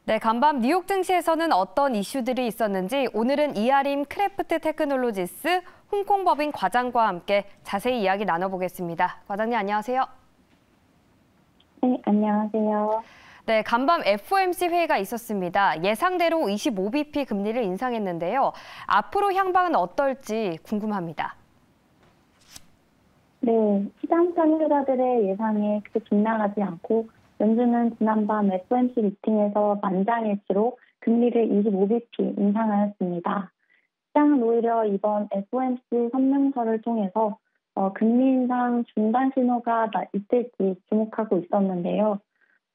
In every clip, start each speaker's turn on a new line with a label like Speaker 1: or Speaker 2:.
Speaker 1: 네, 간밤 뉴욕 증시에서는 어떤 이슈들이 있었는지 오늘은 이아림 크래프트 테크놀로지스 홍콩법인 과장과 함께 자세히 이야기 나눠보겠습니다. 과장님 안녕하세요.
Speaker 2: 네, 안녕하세요.
Speaker 1: 네, 간밤 FOMC 회의가 있었습니다. 예상대로 25bp 금리를 인상했는데요. 앞으로 향방은 어떨지 궁금합니다.
Speaker 2: 네, 시장 참여자들의 예상에 크게 빗나가지 않고 연준은 지난밤 FOMC 미팅에서 만장일치로 금리를 25bp 인상하였습니다. 시장은 오히려 이번 FOMC 성명서를 통해서 금리 인상 중단 신호가 있을지 주목하고 있었는데요.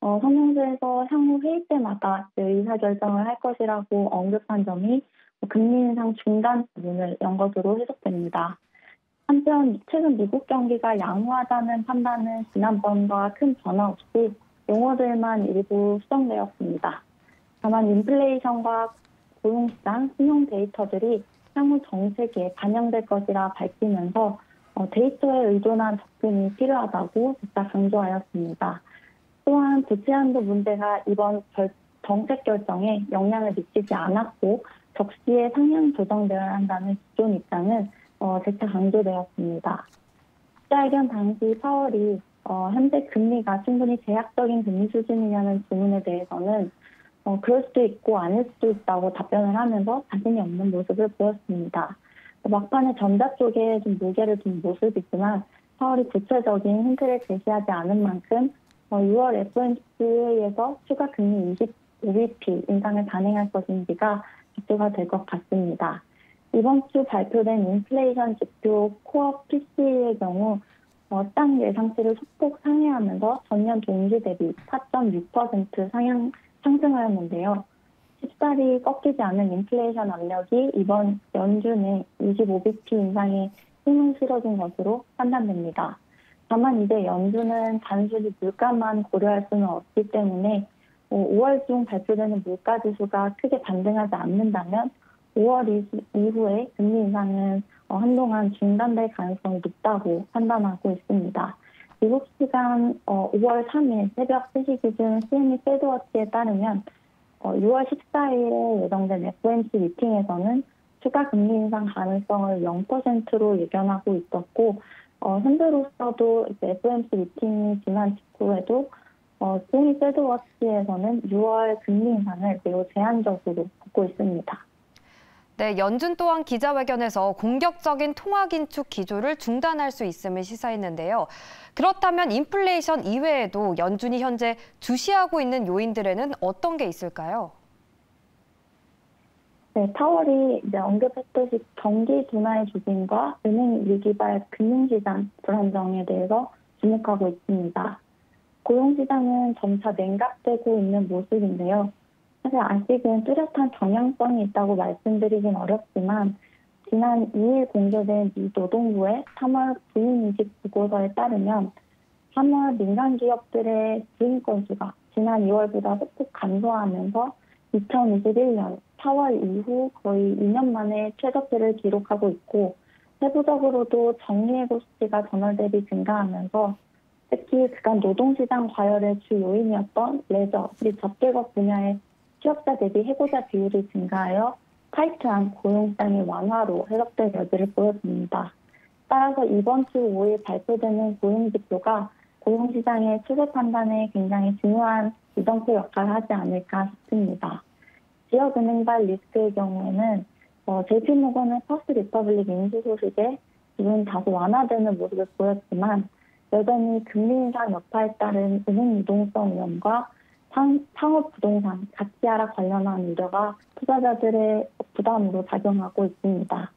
Speaker 2: 성명서에서 향후 회의 때마다 의사결정을 할 것이라고 언급한 점이 금리 인상 중단 부분을 연 것으로 해석됩니다. 한편 최근 미국 경기가 양호하다는 판단은 지난번과 큰 변화 없이 용어들만 일부 수정되었습니다. 다만 인플레이션과 고용시장, 신용 데이터들이 향후 정책에 반영될 것이라 밝히면서 데이터에 의존한 접근이 필요하다고 재차 강조하였습니다. 또한 부채 한도 문제가 이번 정책 결정에 영향을 미치지 않았고 적시에 상향 조정되어야 한다는 기존 입장은 재차 강조되었습니다. 기자회견 당시 파월이 현재 금리가 충분히 제약적인 금리 수준이냐는 질문에 대해서는 그럴 수도 있고 아닐 수도 있다고 답변을 하면서 자신이 없는 모습을 보였습니다. 막판에 전자 쪽에 좀 무게를 둔 모습이지만 파월이 구체적인 힌트를 제시하지 않은 만큼 6월 FOMC 회의에서 추가 금리 25bp 인상을 단행할 것인지가 기초가 될 것 같습니다. 이번 주 발표된 인플레이션 지표 코어 PC의 경우 시장 예상치를 소폭 상회하면서 전년 동기 대비 4.6% 상승하였는데요. 쉽사리 꺾이지 않는 인플레이션 압력이 이번 연준의 25bp 인상에 힘을 실어준 것으로 판단됩니다. 다만 이제 연준은 단순히 물가만 고려할 수는 없기 때문에 5월 중 발표되는 물가 지수가 크게 반등하지 않는다면 5월 이후에 금리 인상은 한동안 중단될 가능성이 높다고 판단하고 있습니다. 미국 시간 5월 3일 새벽 3시 기준 CME 패드워치에 따르면 6월 14일에 예정된 FOMC 미팅에서는 추가 금리 인상 가능성을 0%로 예견하고 있었고 현재로서도 FOMC 미팅이 지난 직후에도 CME 패드워치에서는 6월 금리 인상을 매우 제한적으로 보고 있습니다.
Speaker 1: 네, 연준 또한 기자회견에서 공격적인 통화 긴축 기조를 중단할 수 있음을 시사했는데요. 그렇다면 인플레이션 이외에도 연준이 현재 주시하고 있는 요인들에는 어떤 게 있을까요?
Speaker 2: 네, 파월이 언급했듯이 경기 둔화의 조짐과 은행 위기발 금융시장 불안정에 대해서 주목하고 있습니다. 고용시장은 점차 냉각되고 있는 모습인데요. 사실 아직은 뚜렷한 경향성이 있다고 말씀드리긴 어렵지만 지난 2일 공개된 미 노동부의 3월 부인이직 보고서에 따르면 3월 민간 기업들의 부인 건수가 지난 2월보다 소폭 감소하면서 2021년 4월 이후 거의 2년 만에 최저치를 기록하고 있고 세부적으로도 정리해고 수치가 전월 대비 증가하면서 특히 그간 노동시장 과열의 주 요인이었던 레저 및 접객업 분야의 취업자 대비 해고자 비율이 증가하여 타이트한 고용시장의 완화로 해석될 여지를 보였습니다. 따라서 이번 주 5일 발표되는 고용지표가 고용시장의 추세 판단에 굉장히 중요한 이정표 역할을 하지 않을까 싶습니다. 지역은행발 리스크의 경우에는 JP모건의 퍼스트 리퍼블릭 인수 소식에 기분 다소 완화되는 모습을 보였지만 여전히 금리 인상 여파에 따른 은행 유동성 위험과 상업 부동산 가치하락 관련한 우려가 투자자들의 부담으로 작용하고 있습니다.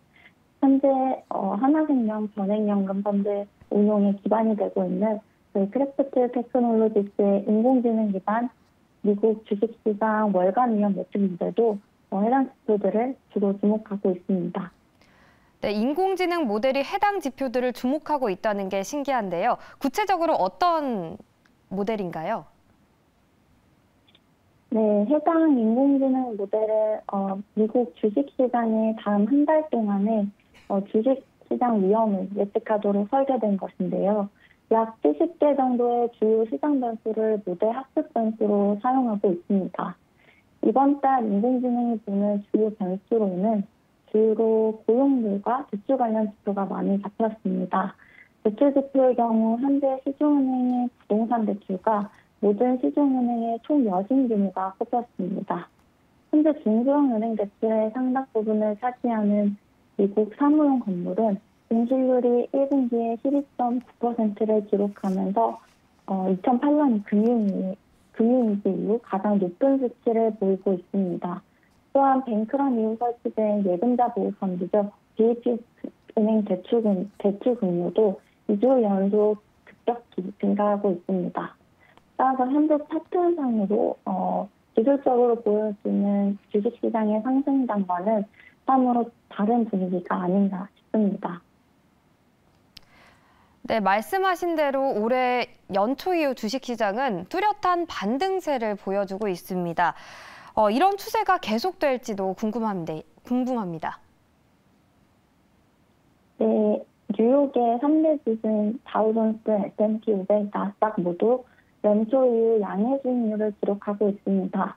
Speaker 2: 현재 하나생명 전액연금 펀드 운용에 기반이 되고 있는 크래프트 테크놀로지스의 인공지능 기반 미국 주식시장 월간 위험 매출 문제도 해당 지표들을 주로 주목하고 있습니다.
Speaker 1: 네, 인공지능 모델이 해당 지표들을 주목하고 있다는 게 신기한데요. 구체적으로 어떤 모델인가요?
Speaker 2: 네, 해당 인공지능 모델은 미국 주식시장의 다음 한 달 동안에 주식시장 위험을 예측하도록 설계된 것인데요. 약 70개 정도의 주요 시장 변수를 모델 학습 변수로 사용하고 있습니다. 이번 달 인공지능이 보는 주요 변수로는 주로 고용률과 대출 관련 지표가 많이 잡혔습니다. 대출 지표의 경우 현재 시중은행의 부동산 대출과 모든 시중은행의 총 여신 규모가 꼽혔습니다. 현재 중소형은행 대출의 상당 부분을 차지하는 미국 사무용 건물은 공실률이 1분기에 12.9%를 기록하면서 2008년 금융위기 이후 가장 높은 수치를 보이고 있습니다. 또한 뱅크런 이후 설치된 예금자 보호펀드죠. BHS 은행 대출 금리도 2주 연속 급격히 증가하고 있습니다. 따라서 현재 차트상으로 기술적으로 보여지는 주식시장의 상승장과는 사뭇 다른 분위기가 아닌가 싶습니다.
Speaker 1: 네, 말씀하신 대로 올해 연초 이후 주식시장은 뚜렷한 반등세를 보여주고 있습니다. 이런 추세가 계속될지도 궁금합니다.
Speaker 2: 네, 뉴욕의 3대 지수인 다우존스, S&P 500, 나스닥 모두 연초 이후 양의 수익률을 기록하고 있습니다.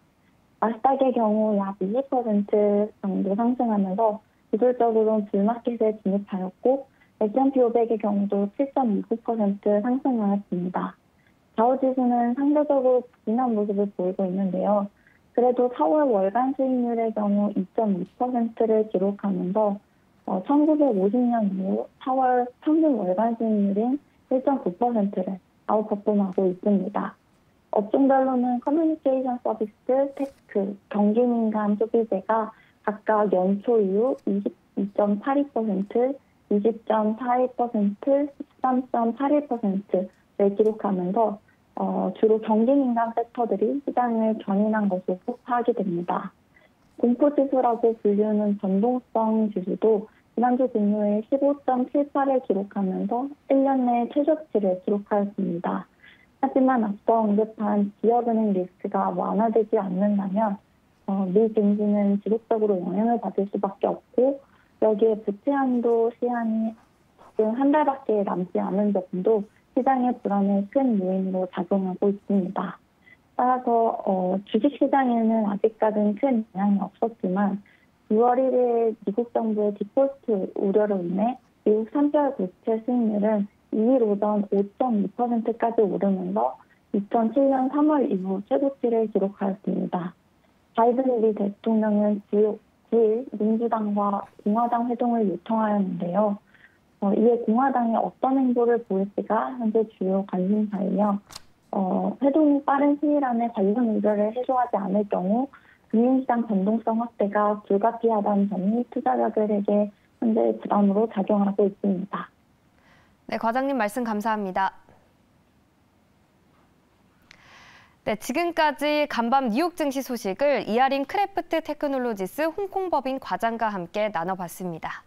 Speaker 2: 나스닥의 경우 약 20% 정도 상승하면서 기술적으로 불마켓에 진입하였고 S&P 500의 경우도 7.29% 상승하였습니다. 다우지수는 상대적으로 부진한 모습을 보이고 있는데요. 그래도 4월 월간 수익률의 경우 2.2%를 기록하면서 1950년 이후 4월 평균 월간 수익률인 1.9%를 아웃퍼폼하고 있습니다. 업종별로는 커뮤니케이션 서비스, 테크, 경기민감 소비재가 각각 연초 이후 22.82%, 20.41%, 13.81%를 기록하면서 주로 경기민감 섹터들이 시장을 견인한 것으로 파악이 됩니다. 공포지수라고 불리는 변동성 지수도 지난주 금요일 15.78을 기록하면서 1년 내 최저치를 기록하였습니다. 하지만 앞서 언급한 기업은행 리스크가 완화되지 않는다면 미 증시는 지속적으로 영향을 받을 수밖에 없고 여기에 부채 한도 시한이 지금 한 달밖에 남지 않은 점도 시장의 불안의 큰 요인으로 작용하고 있습니다. 따라서 주식시장에는 아직까지는 큰 영향이 없었지만 6월 1일 미국 정부의 디폴트 우려로 인해 미국 3개월 부채 수익률은 2일 오전 5.2%까지 오르면서 2007년 3월 이후 최고치를 기록하였습니다. 바이든 미 대통령은 9일 민주당과 공화당 회동을 요청하였는데요. 이에 공화당이 어떤 행보를 보일지가 현재 주요 관심사이며 회동이 빠른 시일 안에 관련 우려를 해소하지 않을 경우 금융시장 변동성 확대가 불가피하다는 점이 투자자들에게 현재 부담으로 작용하고 있습니다.
Speaker 1: 네, 과장님 말씀 감사합니다. 네, 지금까지 간밤 뉴욕 증시 소식을 이하린 크래프트 테크놀로지스 홍콩법인 과장과 함께 나눠봤습니다.